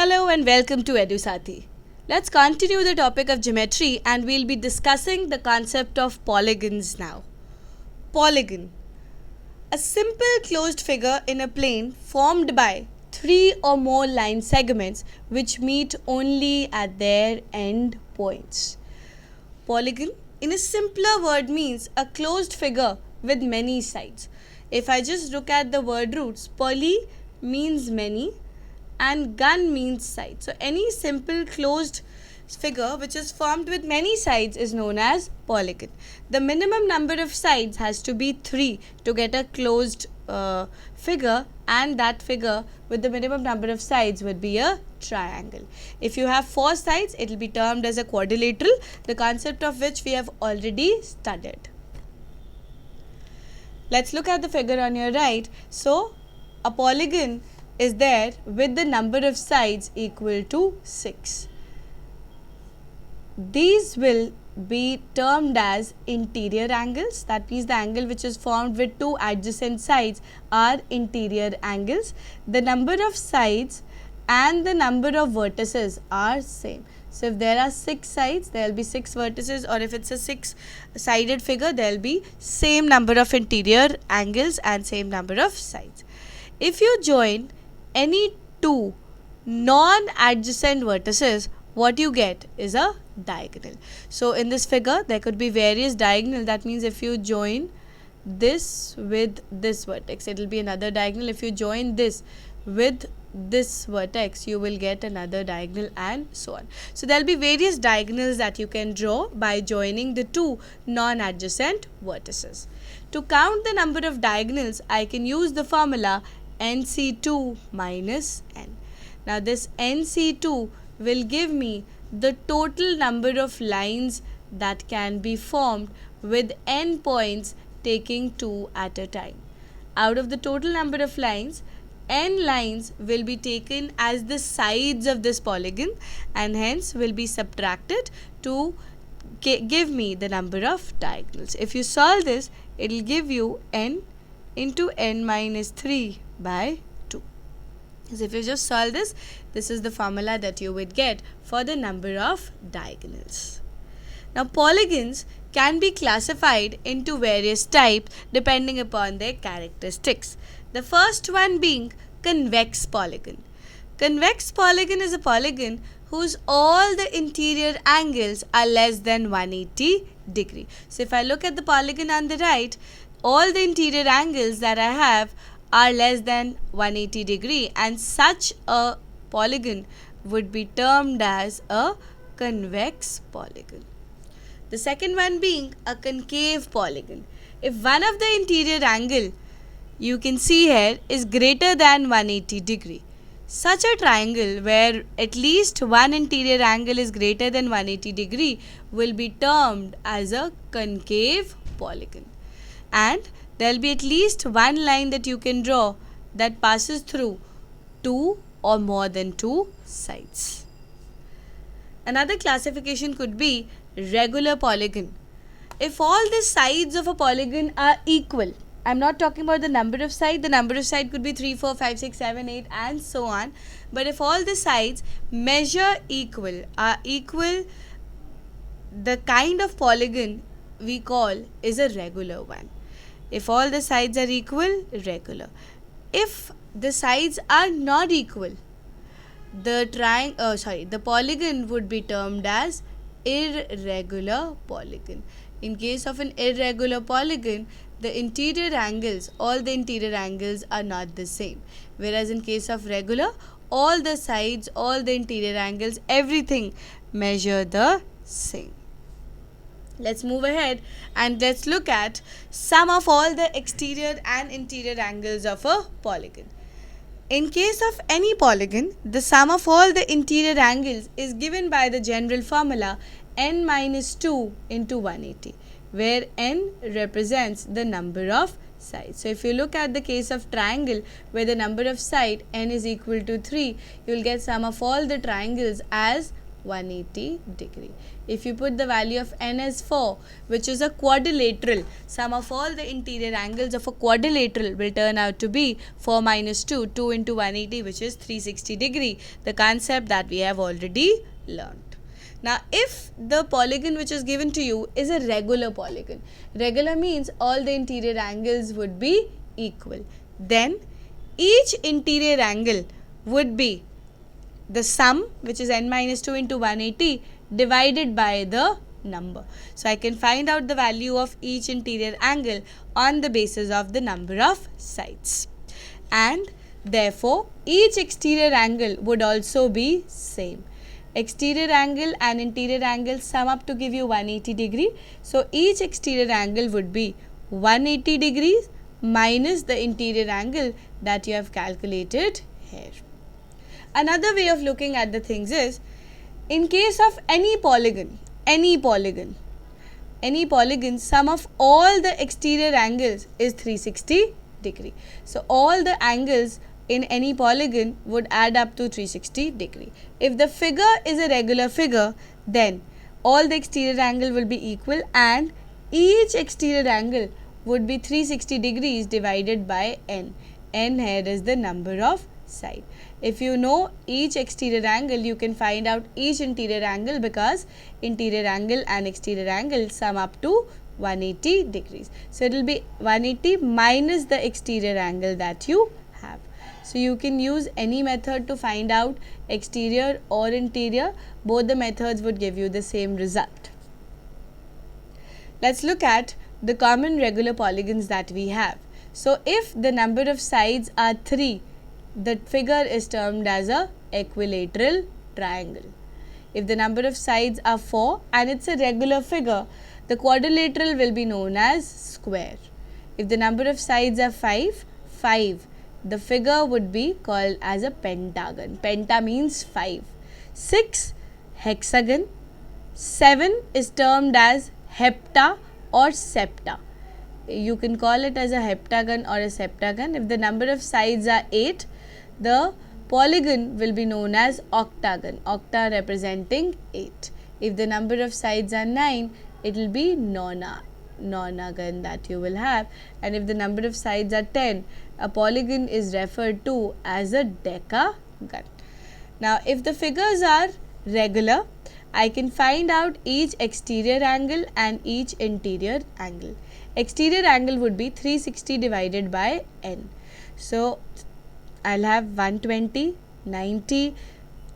Hello and welcome to EduSathi. Let's continue the topic of geometry and we'll be discussing the concept of polygons now. Polygon. A simple closed figure in a plane formed by three or more line segments which meet only at their end points. Polygon in a simpler word means a closed figure with many sides. If I just look at the word roots, poly means many and gun means side. So any simple closed figure which is formed with many sides is known as polygon. The minimum number of sides has to be 3 to get a closed figure, and that figure with the minimum number of sides would be a triangle. If you have 4 sides, it will be termed as a quadrilateral, the concept of which we have already studied. Let's look at the figure on your right. So a polygon is there with the number of sides equal to 6. These will be termed as interior angles. That means the angle which is formed with two adjacent sides are interior angles. The number of sides and the number of vertices are same. So if there are 6 sides, there will be 6 vertices, or if it's a 6-sided figure, there will be same number of interior angles and same number of sides. If you join any two non-adjacent vertices, what you get is a diagonal. So in this figure, there could be various diagonals. That means if you join this with this vertex, it will be another diagonal. If you join this with this vertex, you will get another diagonal, and so on. So there will be various diagonals that you can draw by joining the two non-adjacent vertices. To count the number of diagonals, I can use the formula NC2 minus n. Now this NC2 will give me the total number of lines that can be formed with n points taking 2 at a time. Out of the total number of lines, n lines will be taken as the sides of this polygon and hence will be subtracted to give me the number of diagonals. If you solve this, it will give you n into n minus 3 by 2. So if you just solve this, this is the formula that you would get for the number of diagonals. Now polygons can be classified into various types depending upon their characteristics. The first one being convex polygon. Convex polygon is a polygon whose all the interior angles are less than 180 degree. So if I look at the polygon on the right, all the interior angles that I have are less than 180 degree, and such a polygon would be termed as a convex polygon. The second one being a concave polygon. If one of the interior angle you can see here is greater than 180 degree, such a triangle where at least one interior angle is greater than 180 degree will be termed as a concave polygon. And there will be at least one line that you can draw that passes through 2 or more than 2 sides. Another classification could be regular polygon. If all the sides of a polygon are equal, I am not talking about the number of sides. The number of sides could be 3, 4, 5, 6, 7, 8 and so on. But if all the sides measure are equal, the kind of polygon we call is a regular one. If all the sides are equal, regular. If the sides are not equal, the polygon would be termed as irregular polygon. In case of an irregular polygon, the interior angles, all the interior angles are not the same. Whereas in case of regular, all the sides, all the interior angles, everything measure the same. Let's move ahead and let's look at sum of all the exterior and interior angles of a polygon. In case of any polygon, the sum of all the interior angles is given by the general formula n minus 2 into 180, where n represents the number of sides. So if you look at the case of triangle where the number of side n is equal to 3, you will get sum of all the triangles as 180 degree. If you put the value of n as 4, which is a quadrilateral, sum of all the interior angles of a quadrilateral will turn out to be 4 minus 2, 2 into 180, which is 360 degree, the concept that we have already learned. Now, if the polygon which is given to you is a regular polygon, regular means all the interior angles would be equal, then each interior angle would be the sum, which is n minus 2 into 180 divided by the number. So, I can find out the value of each interior angle on the basis of the number of sides, and therefore each exterior angle would also be same. Exterior angle and interior angle sum up to give you 180 degree. So, each exterior angle would be 180 degrees minus the interior angle that you have calculated here. Another way of looking at the things is, in case of any polygon, sum of all the exterior angles is 360 degree. So, all the angles in any polygon would add up to 360 degree. If the figure is a regular figure, then all the exterior angle will be equal and each exterior angle would be 360 degrees divided by n. N here is the number of side. If you know each exterior angle, you can find out each interior angle, because interior angle and exterior angle sum up to 180 degrees. So, it will be 180 minus the exterior angle that you have. So, you can use any method to find out exterior or interior. Both the methods would give you the same result. Let's look at the common regular polygons that we have. So, if the number of sides are 3, the figure is termed as a equilateral triangle. If the number of sides are 4 and it's a regular figure, the quadrilateral will be known as square. If the number of sides are 5, the figure would be called as a pentagon. Penta means 5. 6, hexagon. 7 is termed as hepta or septa. You can call it as a heptagon or a septagon. If the number of sides are 8, the polygon will be known as octagon, octa representing 8. If the number of sides are 9, it will be nonagon that you will have. And if the number of sides are 10, a polygon is referred to as a decagon. Now, if the figures are regular, I can find out each exterior angle and each interior angle. Exterior angle would be 360 divided by n. So, I'll have 120, 90,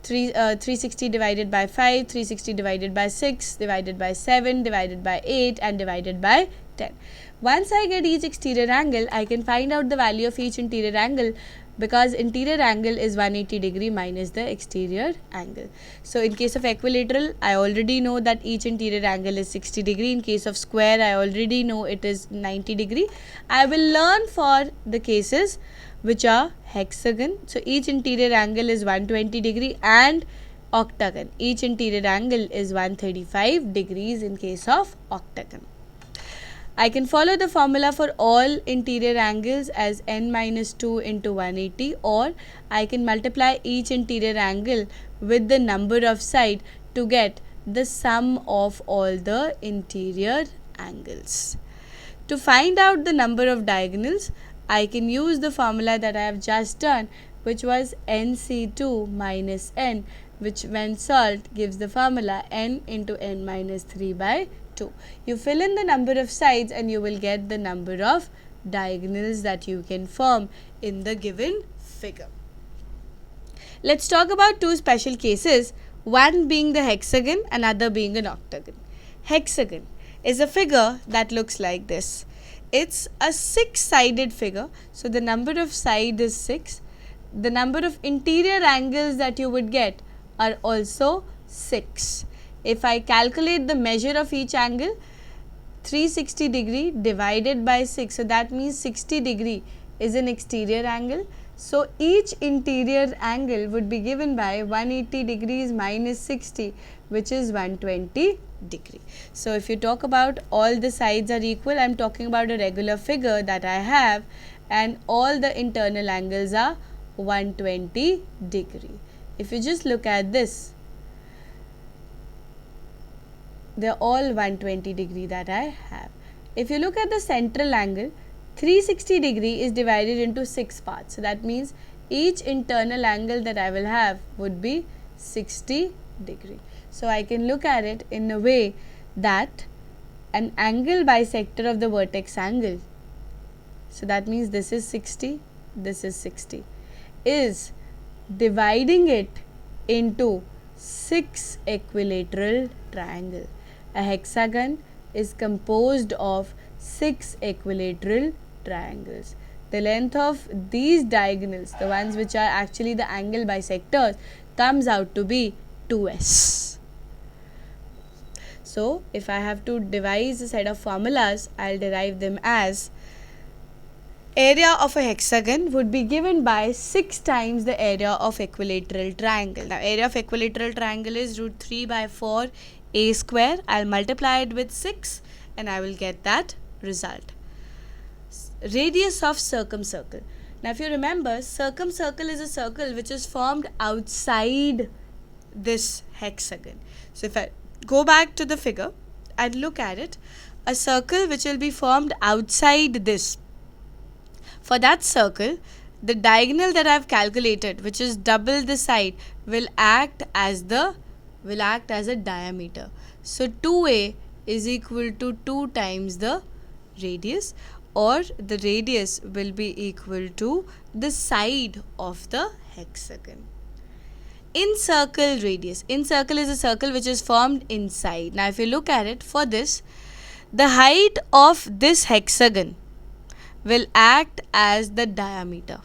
360 divided by 5, 360 divided by 6, divided by 7, divided by 8 and divided by 10. Once I get each exterior angle, I can find out the value of each interior angle, because interior angle is 180 degree minus the exterior angle. So, in case of equilateral, I already know that each interior angle is 60 degree. In case of square, I already know it is 90 degree. I will learn for the cases which are hexagon. So, each interior angle is 120 degree, and octagon, each interior angle is 135 degrees in case of octagon. I can follow the formula for all interior angles as n minus 2 into 180, or I can multiply each interior angle with the number of side to get the sum of all the interior angles. To find out the number of diagonals, I can use the formula that I have just done, which was nc2 minus n, which when solved gives the formula n into n minus 3 by 2. You fill in the number of sides and you will get the number of diagonals that you can form in the given figure. Let's talk about two special cases, one being the hexagon, another being an octagon. Hexagon is a figure that looks like this. It's a 6-sided figure, so the number of sides is 6. The number of interior angles that you would get are also 6. If I calculate the measure of each angle, 360 degree divided by 6, so that means 60 degree is an exterior angle. So, each interior angle would be given by 180 degrees minus 60, which is 120 degree. So, if you talk about all the sides are equal, I am talking about a regular figure that I have, and all the internal angles are 120 degree. If you just look at this, They're all 120 degree that I have. If you look at the central angle, 360 degree is divided into 6 parts. So that means each internal angle that I will have would be 60 degree. So I can look at it in a way that an angle bisector of the vertex angle, so that means this is 60, this is 60, is dividing it into 6 equilateral triangle. A hexagon is composed of 6 equilateral triangles. The length of these diagonals, the ones which are actually the angle bisectors, comes out to be 2s. So if I have to devise a set of formulas, I'll derive them as area of a hexagon would be given by 6 times the area of equilateral triangle. Now area of equilateral triangle is root 3 by 4 a square. I'll multiply it with 6 and I will get that result. Radius of circumcircle. Now if you remember, circumcircle is a circle which is formed outside this hexagon. So if I go back to the figure and look at it, a circle which will be formed outside this. For that circle, the diagonal that I have calculated, which is double the side, will act as a diameter. So 2a is equal to 2 times the radius, or the radius will be equal to the side of the hexagon. Incircle radius. Incircle is a circle which is formed inside. Now if you look at it, for this, the height of this hexagon will act as the diameter.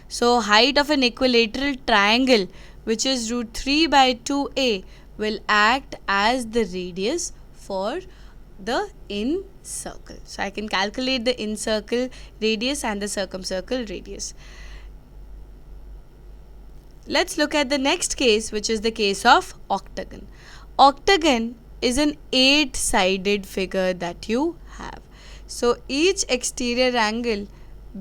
So height of an equilateral triangle, which is root 3 by 2a, will act as the radius for the incircle. So I can calculate the incircle radius and the circumcircle radius. Let's look at the next case, which is the case of octagon. Octagon is an 8-sided figure that you have. So each exterior angle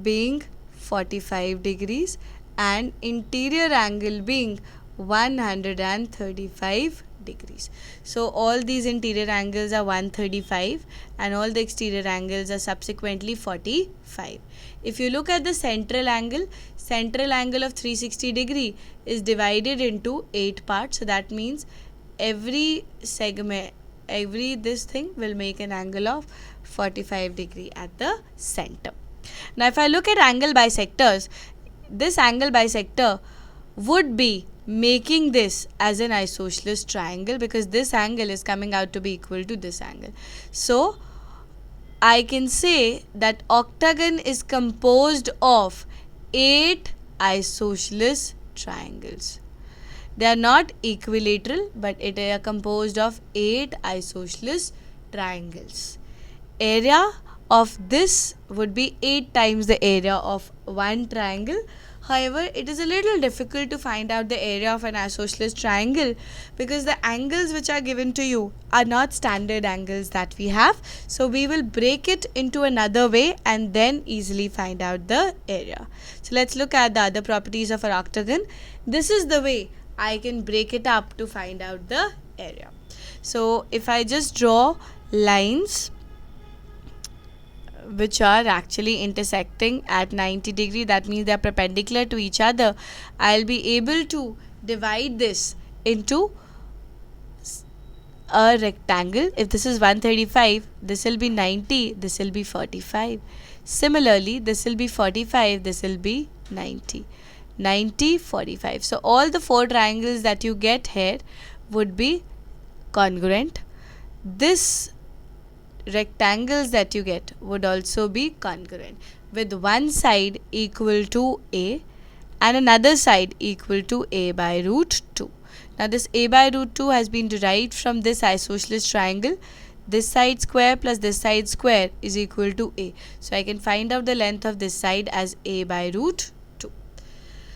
being 45 degrees and interior angle being 135 degrees. So all these interior angles are 135 and all the exterior angles are subsequently 45. If you look at the central angle of 360 degree is divided into 8 parts. So that means every segment, this thing will make an angle of 45 degree at the center. Now if I look at angle bisectors, this angle bisector would be making this as an isosceles triangle, because this angle is coming out to be equal to this angle. So I can say that octagon is composed of 8 isosceles triangles. They are not equilateral, but it are composed of 8 isosceles triangles. Area of this would be 8 times the area of one triangle. However, it is a little difficult to find out the area of an isosceles triangle because the angles which are given to you are not standard angles that we have. So we will break it into another way and then easily find out the area. So let's look at the other properties of an octagon. This is the way I can break it up to find out the area. So if I just draw lines which are actually intersecting at 90 degree, that means they are perpendicular to each other, I'll be able to divide this into a rectangle. If this is 135, this will be 90, this will be 45. Similarly, this will be 45, this will be 90. 90, 45. So all the 4 triangles that you get here would be congruent. This rectangles that you get would also be congruent, with one side equal to a and another side equal to a by root 2. Now this a by root 2 has been derived from this isosceles triangle. This side square plus this side square is equal to a. So I can find out the length of this side as a by root 2.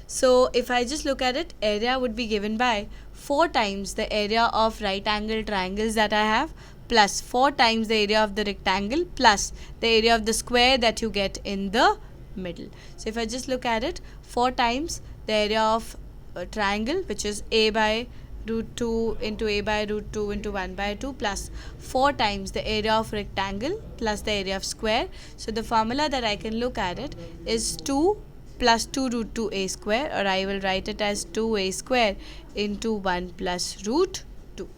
So if I just look at it, area would be given by 4 times the area of right angle triangles that I have, plus 4 times the area of the rectangle, plus the area of the square that you get in the middle. So if I just look at it, 4 times the area of a triangle, which is a by root 2 into a by root 2 into 1 by 2 plus 4 times the area of rectangle plus the area of square. So the formula that I can look at it is 2 plus 2 root 2 a square, or I will write it as 2a square into 1 plus root 2.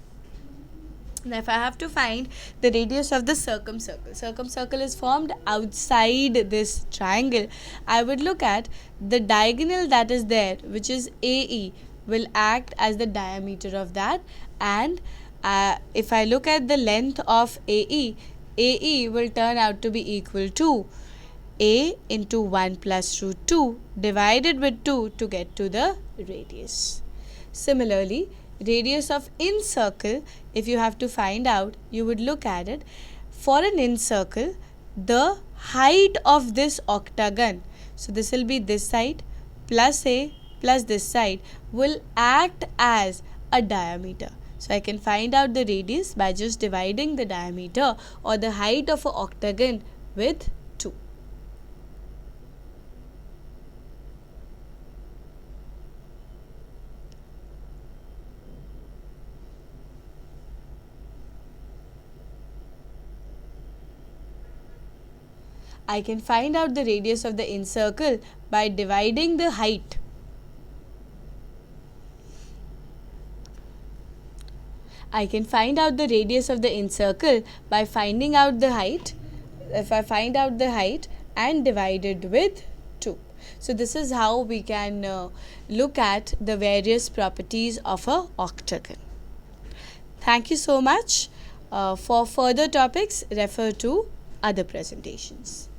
Now if I have to find the radius of the circumcircle is formed outside this triangle, I would look at the diagonal that is there, which is AE, will act as the diameter of that, and if I look at the length of AE will turn out to be equal to a into 1 plus root 2 divided with 2 to get to the radius. Similarly, radius of incircle, if you have to find out, you would look at it. For an incircle, the height of this octagon, so this will be this side plus a plus this side, will act as a diameter. So I can find out the radius by just dividing the diameter or the height of an octagon with 2. I can find out the radius of the incircle by dividing the height. I can find out the radius of the incircle by finding out the height. If I find out the height and divide it with 2. So this is how we can look at the various properties of a octagon. Thank you so much. For further topics, refer to other presentations.